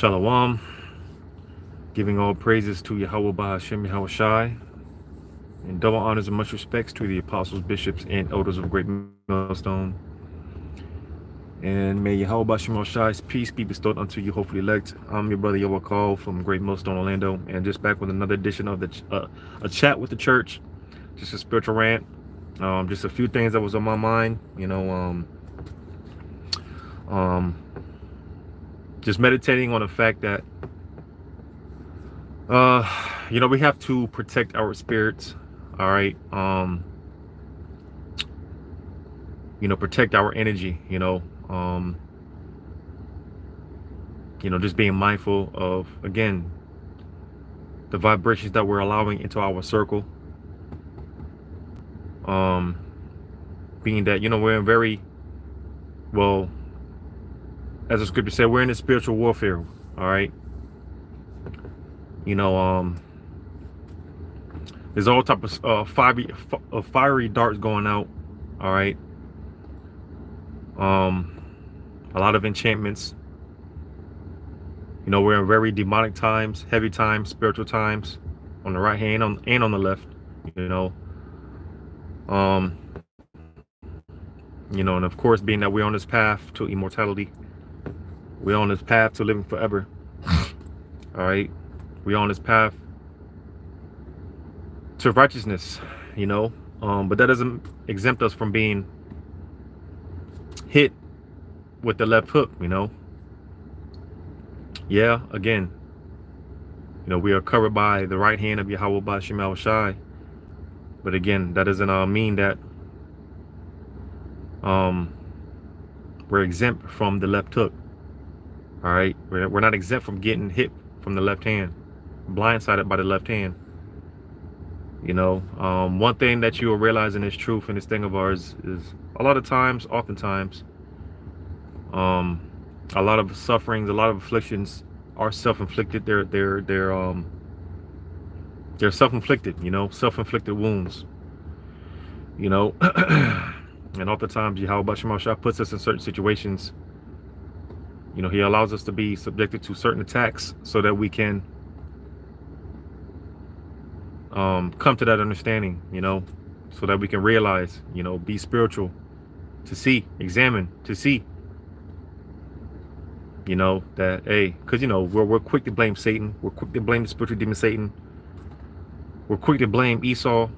Shalom, giving all praises to Yahweh Bahashem Yahweh Shai, and double honors and much respects to the apostles, bishops, and elders of Great Millstone. And may Yahweh Bahashem Yahweh Shai's peace be bestowed unto you, hopefully elect. I'm your brother Yahweh Call from Great Millstone, Orlando, and just back with another edition of a chat with the church, just a spiritual rant. Just a few things that was on my mind, just meditating on the fact that we have to protect our spirits. All right. Protect our energy, just being mindful of, again, the vibrations that we're allowing into our circle. Being that, we're in very, well, as the scripture said, we're in a spiritual warfare. All right. There's all type of fiery darts going out. All right. A lot of enchantments. We're in very demonic times, heavy times, spiritual times, on the right hand and on the left. And of course, being that we're on this path to immortality, we're on this path to living forever. All right, we're on this path to righteousness. But that doesn't exempt us from being hit with the left hook. Yeah, again, we are covered by the right hand of Yahweh Bahashem Yahweh Shai. But again, that doesn't mean that we're exempt from the left hook. All right, we're not exempt from getting hit from the left hand, blindsided by the left hand. One thing that you will realize in this truth and this thing of ours is oftentimes, a lot of sufferings, a lot of afflictions are self-inflicted. They're self-inflicted. Self-inflicted wounds. And oftentimes Yahweh Bahashem Yahweh Shai puts us in certain situations. He allows us to be subjected to certain attacks so that we can come to that understanding, so that we can realize, be spiritual, to see, examine, to see, that, hey, because, we're quick to blame Satan. We're quick to blame the spiritual demon Satan. We're quick to blame Esau.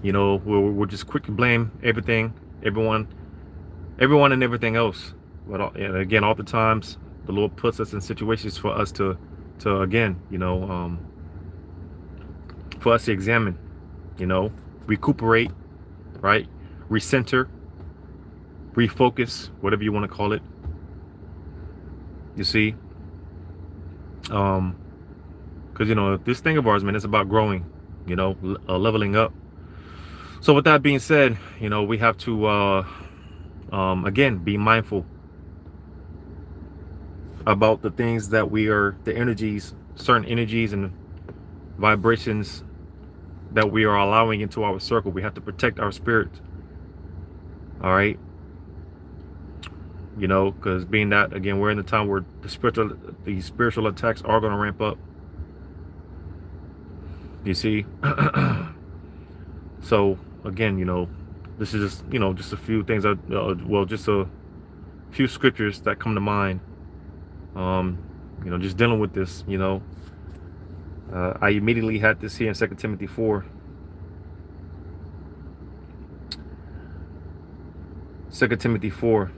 We're just quick to blame everything, everyone and everything else. But again, oftentimes the Lord puts us in situations for us to again, for us to examine, recuperate, right? Recenter, refocus, whatever you want to call it. You see, because this thing of ours, man, it's about growing, leveling up. So with that being said, we have to again be mindful about the things that the energies, certain energies and vibrations that we are allowing into our circle. We have to protect our spirit. All right. Because being that, again, we're in the time where the spiritual attacks are going to ramp up. You see? So again, this is just, just a few things just a few scriptures that come to mind. Just dealing with this, I immediately had this here in 2 Timothy 4. 2 Timothy 4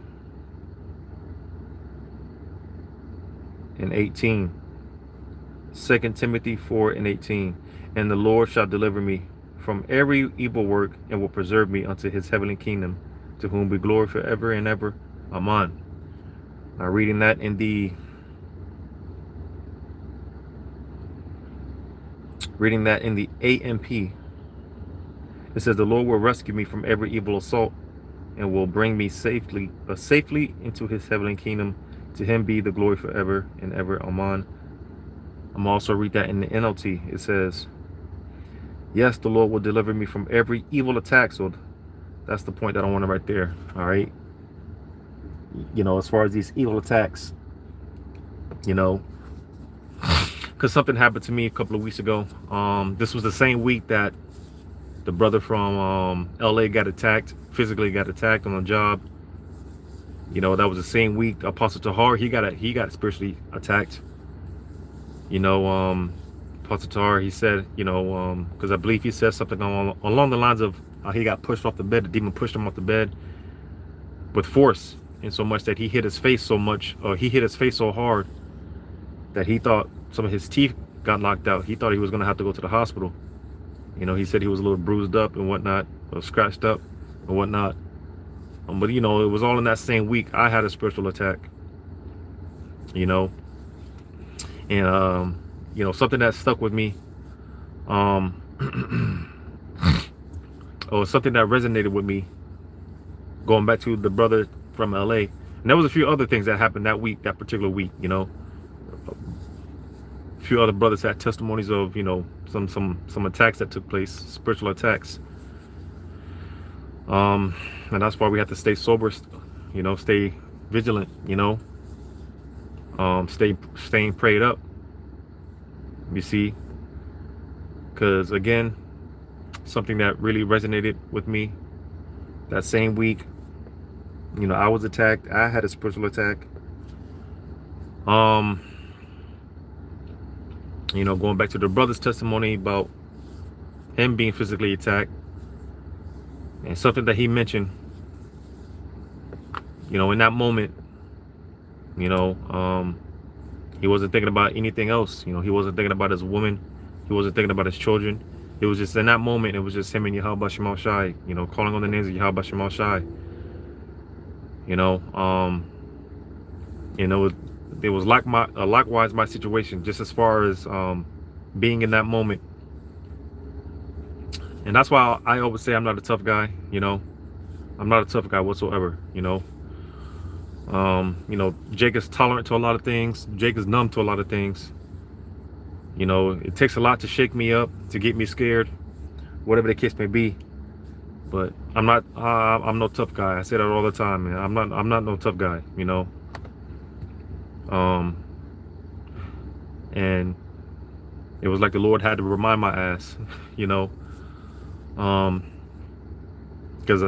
and 18. 2 Timothy 4 and 18. And the Lord shall deliver me from every evil work and will preserve me unto his heavenly kingdom, to whom be glory forever and ever. Amen. Now reading that in the AMP, it says, the Lord will rescue me from every evil assault and will bring me safely into his heavenly kingdom. To him be the glory forever and ever. Amen. I'm also read that in the NLT. It says, yes, the Lord will deliver me from every evil attack. So that's the point that I want to right there. All right. As far as these evil attacks, you know, because something happened to me a couple of weeks ago. This was the same week that the brother from LA got attacked, physically got attacked on a job. You know, that was the same week Apostle Tahar, he got spiritually attacked. You know, Apostle Tahar, he said, you know, because I believe he said something along the lines of he got pushed off the bed. The demon pushed him off the bed with force, and so much that he hit his face so much, or he hit his face so hard that he thought some of his teeth got knocked out. He thought he was going to have to go to the hospital. You know, he said he was a little bruised up and whatnot, or scratched up and whatnot. But, you know, it was all in that same week. I had a spiritual attack, you know, and, you know, something that stuck with me, or something that resonated with me, going back to the brother from LA. And there was a few other things that happened that week, that particular week, you know. A few other brothers had testimonies of, you know, some attacks that took place, spiritual attacks. And that's why we have to stay sober, you know, stay vigilant, you know, staying prayed up, you see, because again, something that really resonated with me that same week, you know, I was attacked. I had a spiritual attack. You know, going back to the brother's testimony about him being physically attacked, and something that he mentioned, you know, in that moment, you know, he wasn't thinking about anything else. You know, he wasn't thinking about his woman. He wasn't thinking about his children. It was just in that moment, it was just him and Yahweh Shema Shai, you know, calling on the names of Yahweh Shema Shai. You know, it was like likewise my situation, just as far as being in that moment. And that's why I always say I'm not a tough guy. You know, I'm not a tough guy whatsoever. You know, Jake is tolerant to a lot of things. Jake is numb to a lot of things. You know, it takes a lot to shake me up, to get me scared, whatever the case may be. But I'm no tough guy. I say that all the time, man. I'm not no tough guy, you know. And it was like the Lord had to remind my ass, you know, because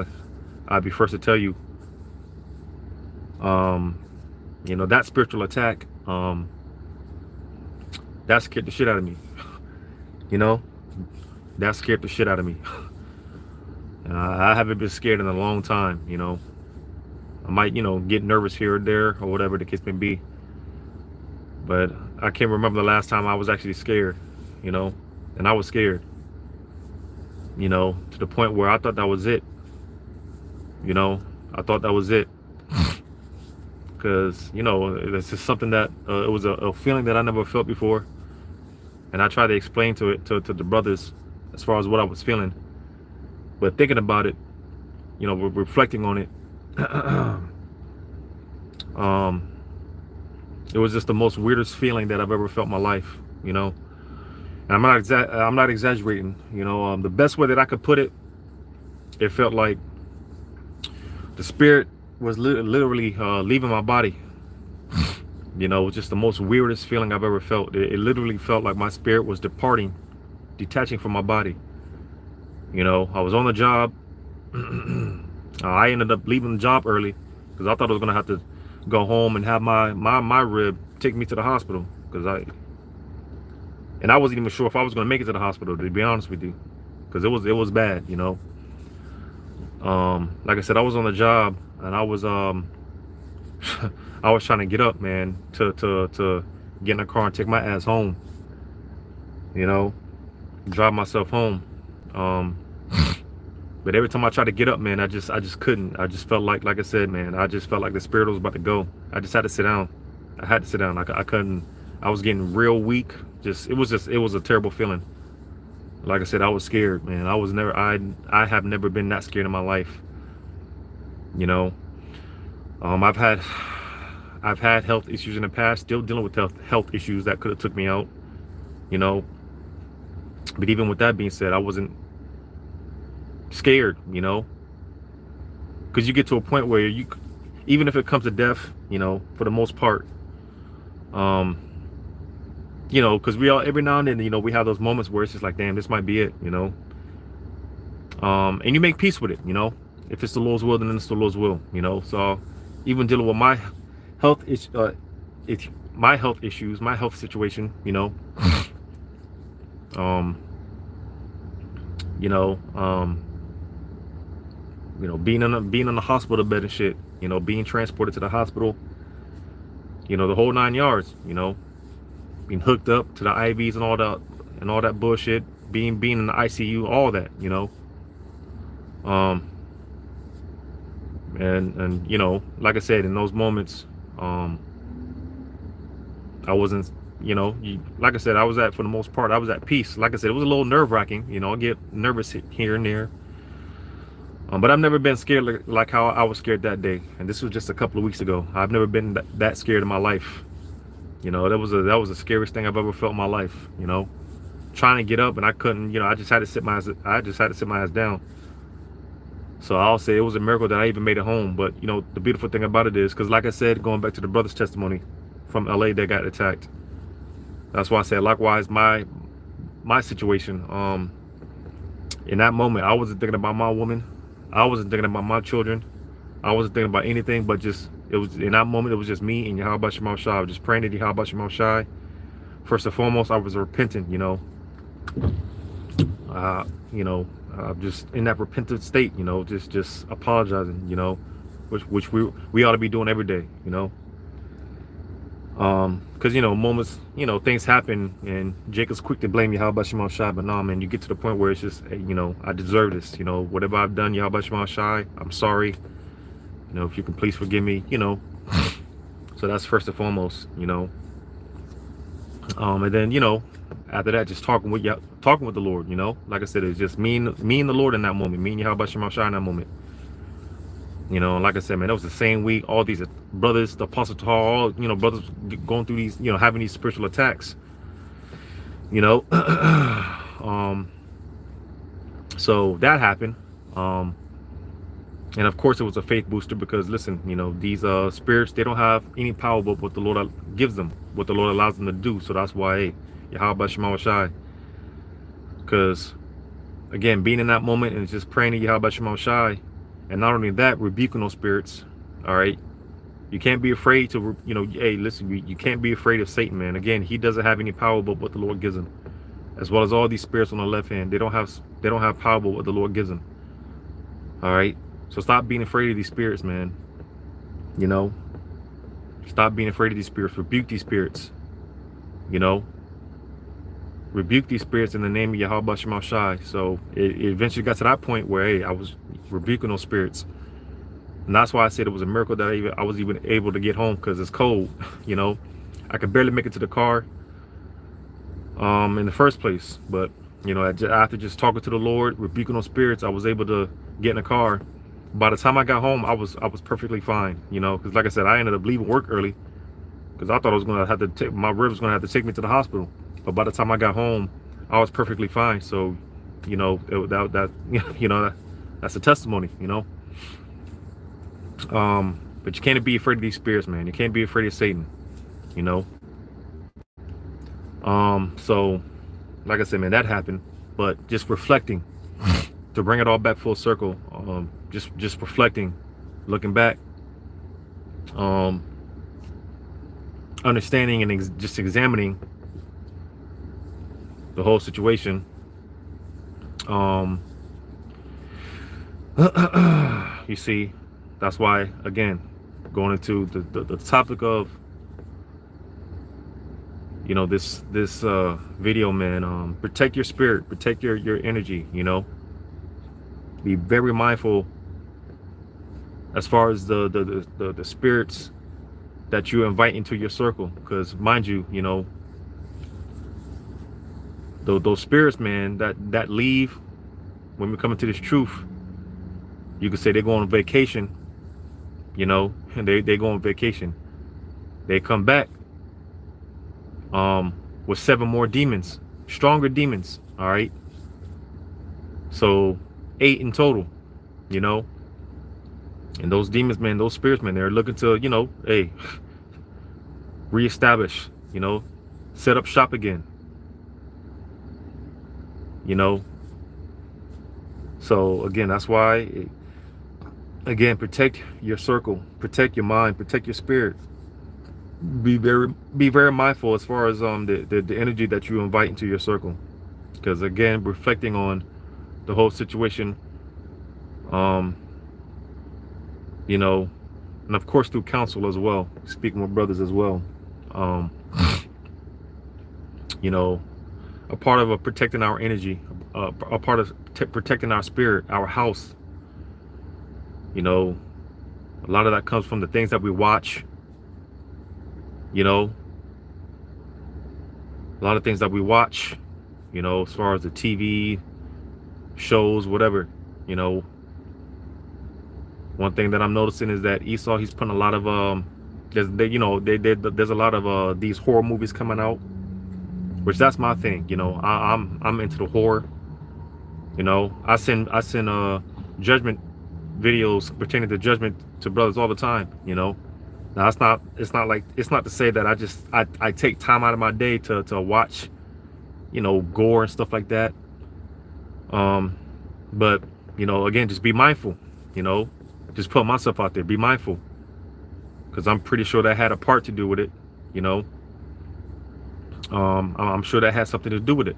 I'd be first to tell you, you know, that spiritual attack, that scared the shit out of me. You know, that scared the shit out of me. And I haven't been scared in a long time, you know. I might, you know, get nervous here or there or whatever the case may be. But I can't remember the last time I was actually scared, you know. And I was scared, you know, to the point where I thought that was it. You know, I thought that was it. Because, you know, it's just something that, it was a feeling that I never felt before. And I tried to explain to the brothers as far as what I was feeling. But thinking about it, you know, reflecting on it, it was just the most weirdest feeling that I've ever felt in my life, you know. And I'm not exaggerating, you know. The best way that I could put it, it felt like the spirit was literally leaving my body. You know, it was just the most weirdest feeling I've ever felt. It literally felt like my spirit was detaching from my body. You know, I was on the job. I ended up leaving the job early because I thought I was gonna have to go home and have my rib take me to the hospital, because I wasn't even sure if I was gonna make it to the hospital, to be honest with you, because it was bad, you know. Like I said, I was on the job and I was I was trying to get up, man, to get in the car and take my ass home, you know, drive myself home. But every time I tried to get up, man, I just couldn't. I just felt like I said, man, I just felt like the spirit was about to go. I just had to sit down. I had to sit down. I couldn't. I was getting real weak. It was a terrible feeling. Like I said, I was scared, man. I have never been that scared in my life. You know, I've had health issues in the past, still dealing with health issues that could have took me out, you know. But even with that being said, I wasn't scared, you know, because you get to a point where even if it comes to death, you know, for the most part, You know, because we all, every now and then, you know, we have those moments where it's just like, damn, this might be it, you know. And you make peace with it, you know. If it's the Lord's will, then it's the Lord's will, you know. So even dealing with my health my health issues, my health situation, you know, um, you know, being in the hospital bed and shit, you know, being transported to the hospital, you know, the whole 9 yards, you know, being hooked up to the IVs and all that bullshit, being in the ICU, all that, you know. And you know, like I said, in those moments, I wasn't, you know, like I said, for the most part, I was at peace. Like I said, it was a little nerve-wracking, you know. I get nervous here and there, but I've never been scared like how I was scared that day. And this was just a couple of weeks ago. I've never been that scared in my life. You know, that was the scariest thing I've ever felt in my life. You know, trying to get up and I couldn't. You know, I just had to sit my ass down. So I'll say it was a miracle that I even made it home. But you know, the beautiful thing about it is, because like I said, going back to the brother's testimony from LA that got attacked, that's why I said likewise my situation. In that moment, I wasn't thinking about my woman, I wasn't thinking about my children, I wasn't thinking about anything but just, it was in that moment, it was just me and Yahweh Shema Shai. I was just praying to Yahweh Shema Shai. First and foremost, I was repentant, you know. Just in that repentant state, you know, just apologizing, you know, which we ought to be doing every day, you know. Because you know, moments, you know, things happen and Jacob's quick to blame Yahweh Shema Shai, but no, man, you get to the point where it's just, you know, I deserve this, you know, whatever I've done, Yahweh Shema Shai, I'm sorry, you know, if you can please forgive me, you know. So that's first and foremost, you know. And then, you know, after that, just talking with the Lord, you know. Like I said, it's just me and the Lord in that moment, me and Yahweh Shema Shai in that moment. You know, like I said, man, that was the same week. All these brothers, the Apostle Tahar, all, you know, brothers going through these, you know, having these spiritual attacks. You know, so that happened. And of course, it was a faith booster because, listen, you know, these spirits, they don't have any power but what the Lord gives them, what the Lord allows them to do. So that's why, hey, Yahweh Shema Shai. Because, again, being in that moment and just praying to Yahweh Shema Shai. And not only that, rebuking those spirits. All right, you can't be afraid to, you know. Hey, listen, you can't be afraid of Satan, man. Again, he doesn't have any power but what the Lord gives him. As well as all these spirits on the left hand, they don't have power but what the Lord gives them. All right, so stop being afraid of these spirits, man. You know, stop being afraid of these spirits. Rebuke these spirits. You know, rebuke these spirits in the name of Yahweh Shema Shai. So it eventually got to that point where, hey, I was rebuking those spirits, and that's why I said it was a miracle that I was even able to get home, because it's cold. You know, I could barely make it to the car in the first place, but you know, after just talking to the Lord, rebuking those spirits, I was able to get in the car. By the time I got home, I was perfectly fine, you know, because like I said, I ended up leaving work early because I thought I was gonna have to take my rib was gonna have to take me to the hospital. But by the time I got home, I was perfectly fine. So, you know, you know, that's a testimony, you know. But you can't be afraid of these spirits, man. You can't be afraid of Satan, you know. So, like I said, man, that happened. But just reflecting, to bring it all back full circle, just reflecting, looking back, understanding and just examining the whole situation. You see, that's why, again, going into the topic of, you know, this video, man, protect your spirit, protect your energy, you know. Be very mindful as far as the spirits that you invite into your circle, because mind you, you know, those spirits, man, that leave when we come into this truth, you could say they go on vacation, you know, and they go on vacation. They come back with 7 more demons, stronger demons. All right, so 8 in total, you know. And those demons, man, those spirits, man, they're looking to, you know, hey, reestablish, set up shop again, you know. So again, that's why, again, protect your circle, protect your mind, protect your spirit. Be very mindful as far as the energy that you invite into your circle, because again, reflecting on the whole situation, um, you know, and of course through counsel as well, speaking with brothers as well, um, you know, a part of protecting our energy, a part of protecting our spirit, our house. You know, a lot of that comes from the things that we watch. You know, a lot of things that we watch. As far as the TV shows, whatever. You know, one thing that I'm noticing is that Esau, he's putting a lot of there's there's a lot of these horror movies coming out, which that's my thing. I'm into the horror. I send judgment videos pertaining to judgment to brothers all the time. Now it's not to say that I take time out of my day to watch gore and stuff like that. But again, just be mindful. Just put myself out there, be mindful, because I'm pretty sure that had a part to do with it. I'm sure that had something to do with it,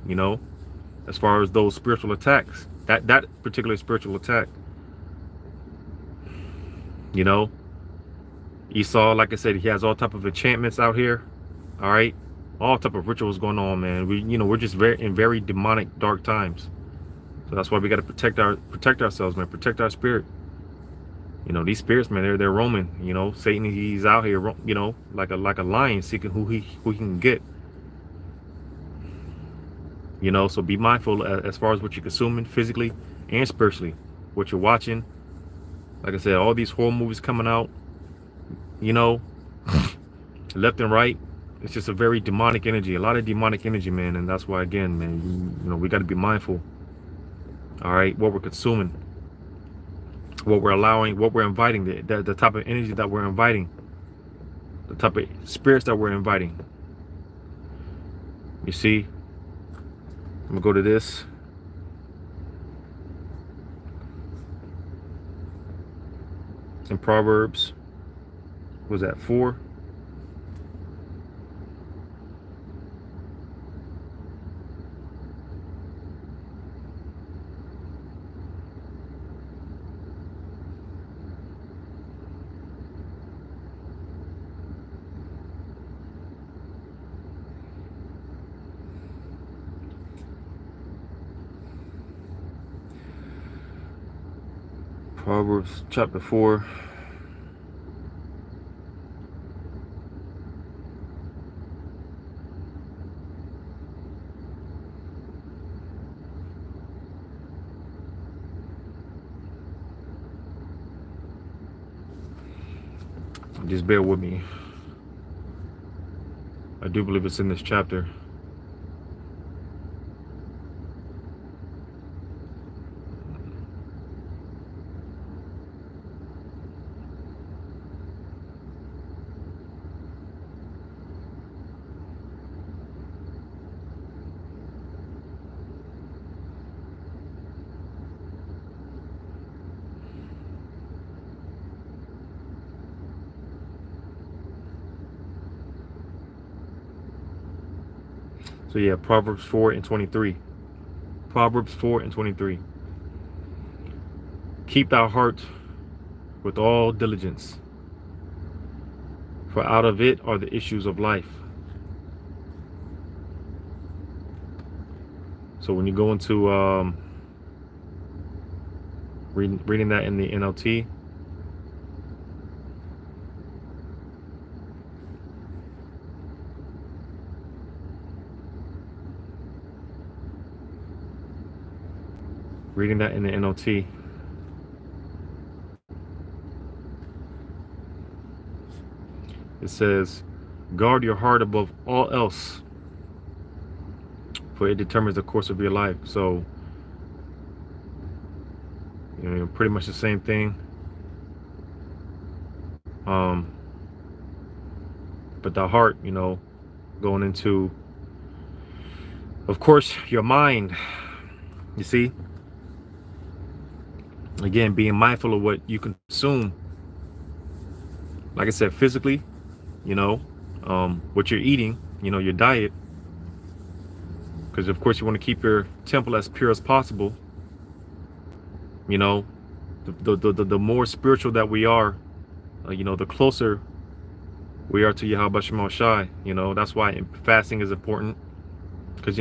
as far as those spiritual attacks, that particular spiritual attack. Esau, like I said, he has all type of enchantments out here. All right, all type of rituals going on, man. We're just very demonic, dark times. So that's why we got to protect ourselves, man. Protect our spirit. These spirits, man, they're roaming. Satan, he's out here, like a lion seeking who he can get. So be mindful as far as what you're consuming physically and spiritually, what you're watching. Like I said, all these horror movies coming out, left and right. It's just a very demonic energy, a lot of demonic energy, man. And that's why, again, man, we got to be mindful. All right, what we're consuming, what we're allowing, what we're inviting, the type of energy that we're inviting, the type of spirits that we're inviting. You see, I'm gonna go to this. In Proverbs, was that 4? Proverbs chapter 4. Just bear with me. I do believe it's in this chapter. So yeah, Proverbs 4 and 23. Proverbs 4 and 23. Keep thy heart with all diligence, for out of it are the issues of life. So when you go into reading that in the NLT, it says, guard your heart above all else, for it determines the course of your life. So, pretty much the same thing. but the heart, going into, of course, your mind. You see, again, being mindful of what you consume. Like I said, physically, you know, what you're eating, your diet, because of course you want to keep your temple as pure as possible. You know, the more spiritual that we are, the closer we are to Yahweh Shema Shai. That's why fasting is important, because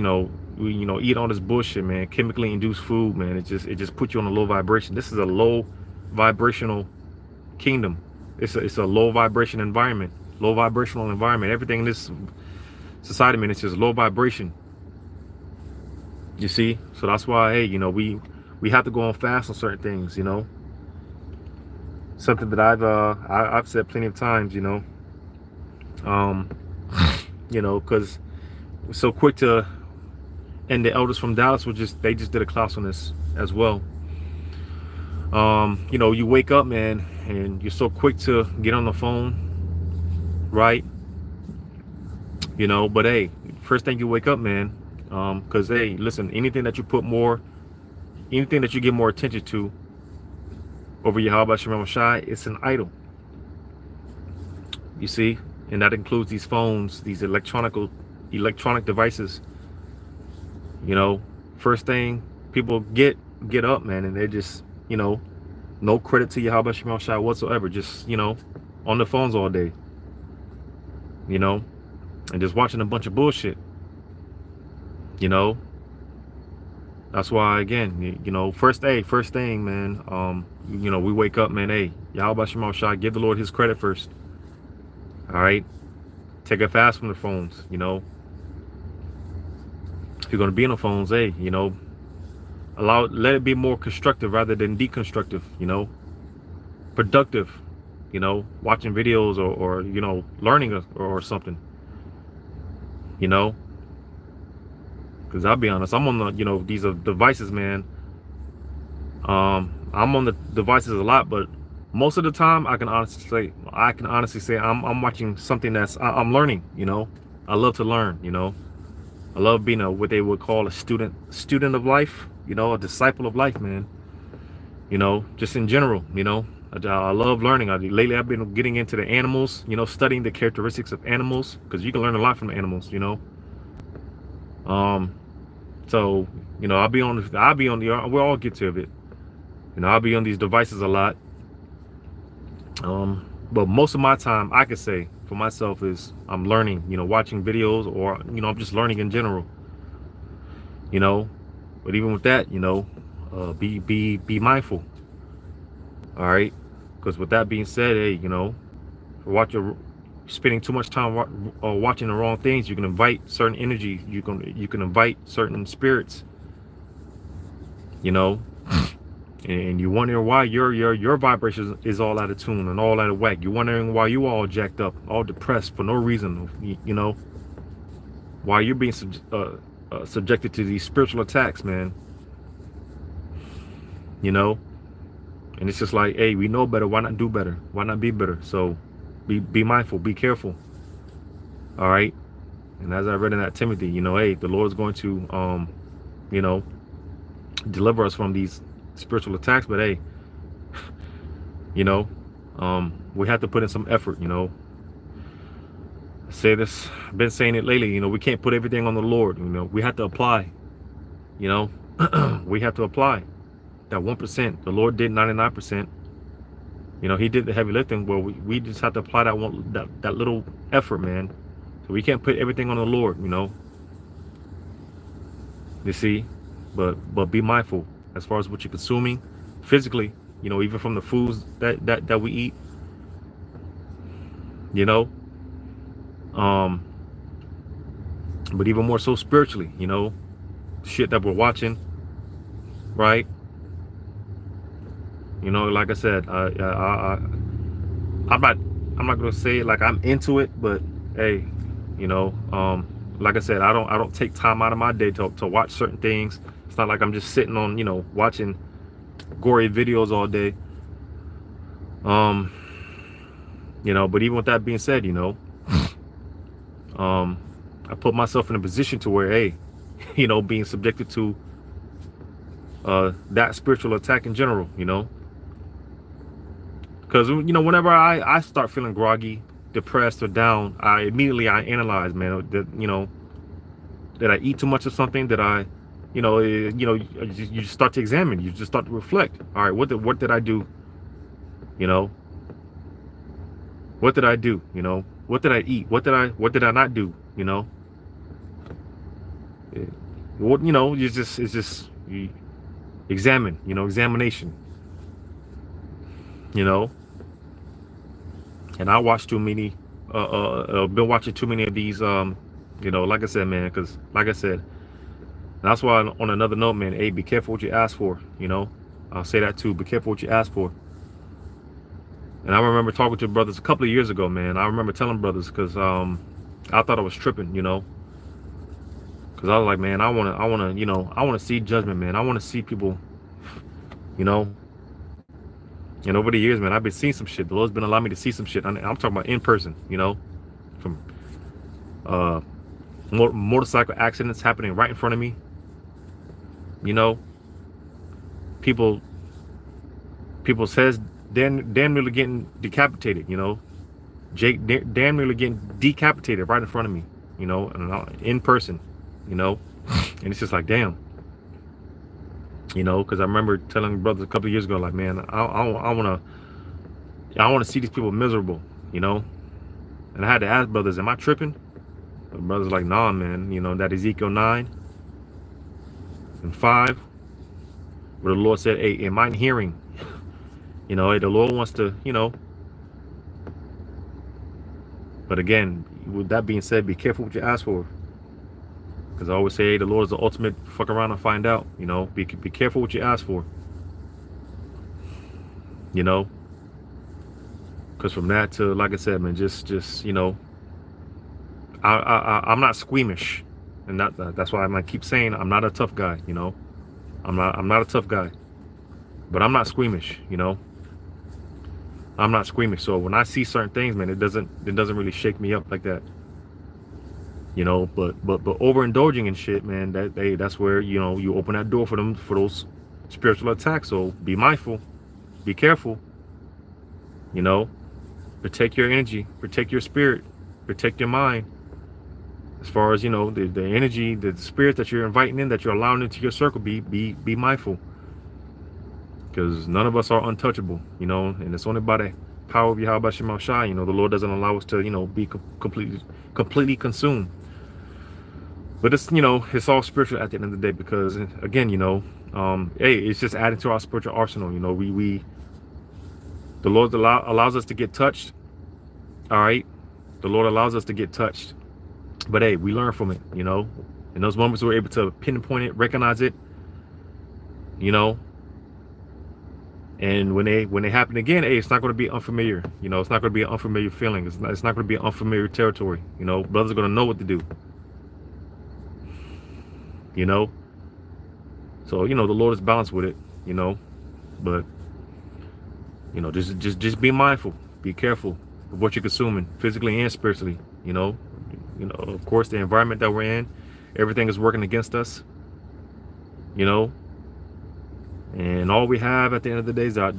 we eat all this bullshit, man, chemically induced food, man. It just puts you on a low vibration. This is a low vibrational kingdom. It's a low vibration environment, low vibrational environment. Everything in this society, man, it's just low vibration. You see, so that's why, hey, we have to go on fast on certain things. Something that I've said plenty of times. Because we're so quick to, and the elders from Dallas they just did a class on this as well. You wake up, man, and you're so quick to get on the phone, right? But hey, first thing you wake up, man, because hey, listen, anything that you give more attention to over Yahweh Shema Shai, it's an idol. You see, and that includes these phones, these electronic devices. First thing people get up, man, and they're just, no credit to Yahweh Shema Shai whatsoever, just, on the phones all day, and just watching a bunch of bullshit. That's why, again, first thing, man, we wake up, man, hey, Yahweh Shema Shai, give the Lord his credit first. All right, take a fast from the phones. If you're gonna be on the phones, hey, let it be more constructive rather than deconstructive. Productive. Watching videos or learning or something. Because I'll be honest, I'm on the these devices, man. I'm on the devices a lot, but most of the time I can honestly say I'm watching something I'm learning. I love to learn. I love being what they would call a student of life. A disciple of life, man. Just in general. I love learning. Lately I've been getting into the animals. Studying the characteristics of animals, because you can learn a lot from the animals. So I'll be on the we'll all get to it. I'll be on these devices a lot. But most of my time, I could say for myself, is I'm learning, watching videos, or I'm just learning in general. But even with that, be mindful. All right, because with that being said, hey, spending too much time watching the wrong things, you can invite certain energy. You can invite certain spirits. And you wonder why your vibration is all out of tune and all out of whack. You're wondering why you all jacked up, all depressed for no reason. Why you're being subjected to these spiritual attacks, man. And it's just like, hey, we know better. Why not do better? Why not be better? So be mindful, be careful. All right. And as I read in that Timothy, hey, the Lord is going to deliver us from these spiritual attacks, but hey, we have to put in some effort. I say this, been saying it lately, we can't put everything on the Lord. We have to apply. We have to apply that 1%. The Lord did 99%. He did the heavy lifting. Well, we just have to apply that little effort, man. So we can't put everything on the Lord. You see, but be mindful as far as what you're consuming physically, even from the foods that we eat, but even more so spiritually, shit that we're watching, right? Like I said, I'm not gonna say it like I'm into it, but hey, like I said, I don't take time out of my day to watch certain things. It's not like I'm just sitting on, watching gory videos all day. But even with that being said, I put myself in a position to where, hey, being subjected to that spiritual attack in general, because whenever I start feeling groggy, depressed, or down, I analyze, man, that did I eat too much of something? Did I, you just start to examine. You just start to reflect. All right, what did I do? What did I do? What did I eat? What did I not do? It's just you examine. Examination. And I watched too many. Been watching too many of these. Like I said, man, because like I said. That's why on another note, man, hey, be careful what you ask for, I'll say that too. Be careful what you ask for. And I remember talking to brothers a couple of years ago, man. I remember telling brothers because I thought I was tripping, because I was like, man, I want to see judgment, man. I want to see people, and over the years, man, I've been seeing some shit. The Lord's been allowing me to see some shit. I'm talking about in person, from motorcycle accidents happening right in front of me. People's heads damn nearly getting decapitated. Jake damn nearly getting decapitated right in front of me. And in person. And it's just like, damn. Because I remember telling brothers a couple of years ago, like, man, I want to see these people miserable. And I had to ask brothers, am I tripping? The brothers like, nah, man. That Ezekiel 9 and 5. Where the Lord said, hey, am I hearing? The Lord wants to, But again, with that being said, be careful what you ask for. Because I always say, hey, the Lord is the ultimate fuck around and find out. Be careful what you ask for. Because from that to, like I said, man, just I'm not squeamish. And that's why I keep saying I'm not a tough guy, I'm not a tough guy, but I'm not squeamish, I'm not squeamish. So when I see certain things, man, it doesn't really shake me up like that, but overindulging in shit, man, that's where, you open that door for those spiritual attacks. So be mindful, be careful, protect your energy, protect your spirit, protect your mind. As far as, the energy, the spirit that you're inviting in, that you're allowing into your circle, be mindful. Because none of us are untouchable, and it's only by the power of Yahweh Shema Shai, the Lord doesn't allow us to, be completely consumed. But it's, it's all spiritual at the end of the day, because again, hey, it's just adding to our spiritual arsenal. The Lord allows us to get touched. All right. The Lord allows us to get touched. But hey, we learn from it, in those moments we're able to pinpoint it, recognize it, and when they happen again, hey, it's not going to be unfamiliar, it's not going to be an unfamiliar feeling. It's not going to be unfamiliar territory, brothers are going to know what to do, so, the Lord is balanced with it, but, just be mindful, be careful of what you're consuming physically and spiritually, of course, the environment that we're in, everything is working against us, and all we have at the end of the day is our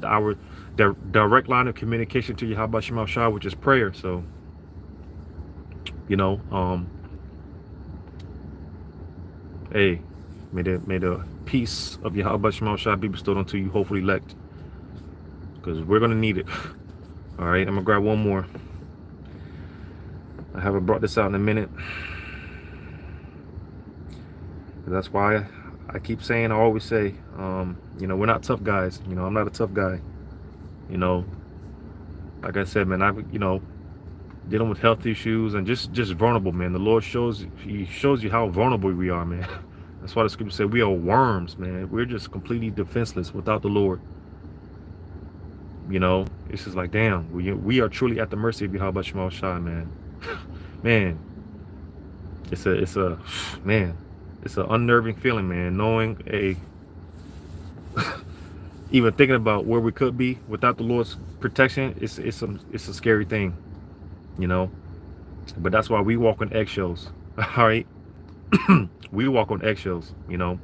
direct line of communication to Yahweh Shema Shai, which is prayer. So, hey, may the peace of Yahweh Shema Shai be bestowed unto you, hopefully elect, because we're gonna need it. All right, I'm gonna grab one more. I haven't brought this out in a minute. That's why I keep saying, I always say, we're not tough guys. I'm not a tough guy. Like I said, man, dealing with health issues and just vulnerable, man. The Lord shows you how vulnerable we are, man. That's why the scripture said we are worms, man. We're just completely defenseless without the Lord. It's just like, damn, we are truly at the mercy of Yahweh Shema Shai, man. Man, it's an unnerving feeling, man, knowing even thinking about where we could be without the Lord's protection. It's a scary thing, But that's why we walk on eggshells. All right. We walk on eggshells, you know.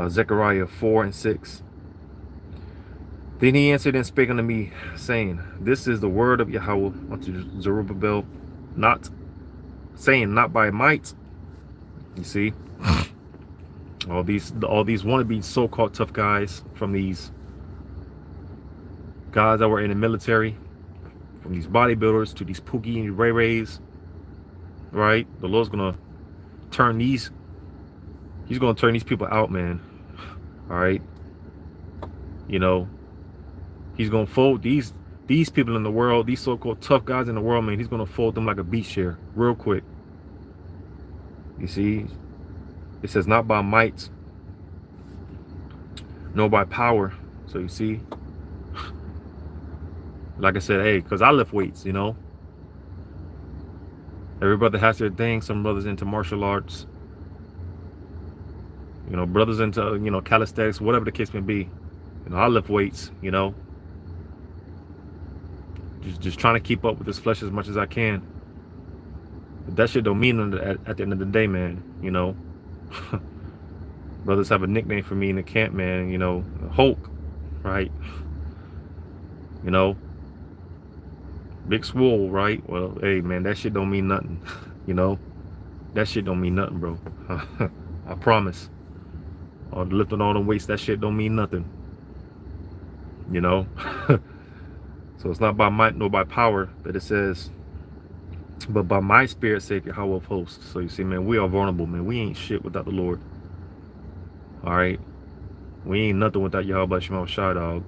Zechariah 4 and 6. Then he answered and spake unto me, saying, This is the word of Yahweh unto Zerubbabel, not saying, not by might. You see, all these wannabe so-called tough guys, from these guys that were in the military, from these bodybuilders to these Pookie and Ray Rays, right? The Lord's gonna turn these. He's gonna turn these people out, man. All right. You know, he's gonna fold these people in the world, these so-called tough guys in the world, man. He's gonna fold them like a beach chair, real quick. You see, it says not by might, nor by power. So you see, like I said, hey, because I lift weights, you know. Every brother has their thing. Some brothers into martial arts, you know, brothers into, you know, calisthenics, whatever the case may be. You know, I lift weights, you know. Just trying to keep up with this flesh as much as I can. But that shit don't mean nothing at the end of the day, man, you know. Brothers have a nickname for me in the camp, man, you know, Hulk, right? You know, Big Swole, right? Well, hey, man, that shit don't mean nothing, you know. That shit don't mean nothing, bro. I promise. Or lifting all them weights, that shit don't mean nothing, you know. So it's not by might nor by power that it says, but by my spirit, saith Yahweh of hosts. So you see, man, we are vulnerable, man. We ain't shit without the Lord. All right, we ain't nothing without Yahweh Shema Shai, dog.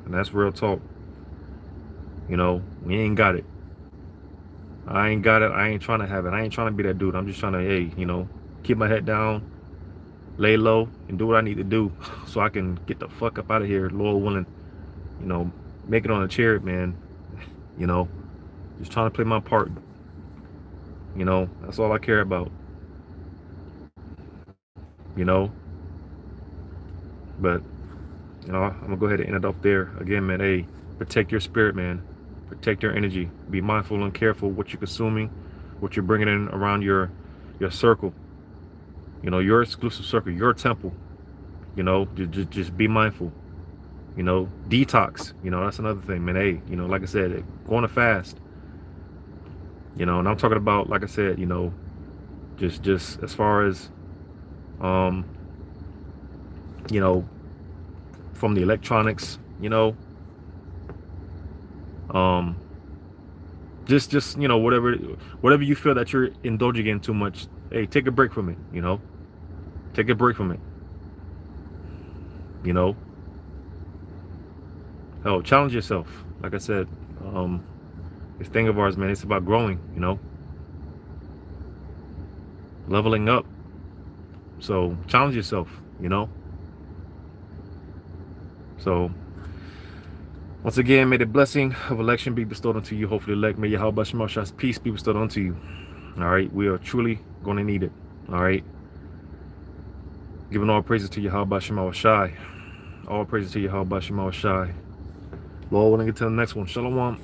And that's real talk. You know, we ain't got it. I ain't got it. I ain't trying to have it. I ain't trying to be that dude. I'm just trying to, hey, you know, keep my head down, lay low, and do what I need to do so I can get the fuck up out of here, Lord willing. You know, make it on a chariot, man. You know, just trying to play my part. You know, that's all I care about. You know, but, you know, I'm gonna go ahead and end it off there. Again, man, hey, protect your spirit, man. Protect your energy. Be mindful and careful what you're consuming, what you're bringing in around your circle. You know, your exclusive circle, your temple. You know, just be mindful. You know, detox. You know, that's another thing, man. Hey, you know, like I said, going to fast. You know, and I'm talking about, like I said, you know, just as far as, you know, from the electronics, you know, just you know, whatever you feel that you're indulging in too much, hey, take a break from it. You know, take a break from it. You know, hell, challenge yourself. Like I said, this thing of ours, man, it's about growing. You know, leveling up. So challenge yourself. You know. So once again, may the blessing of election be bestowed unto you. Hopefully elect. May Yahweh Shema Shai's peace be bestowed unto you. All right, we are truly going to need it. All right, giving all praises to Yahweh Shema Shai. All praises to Yahweh Shema Shai. Lord, willing, until the next one. Shalom.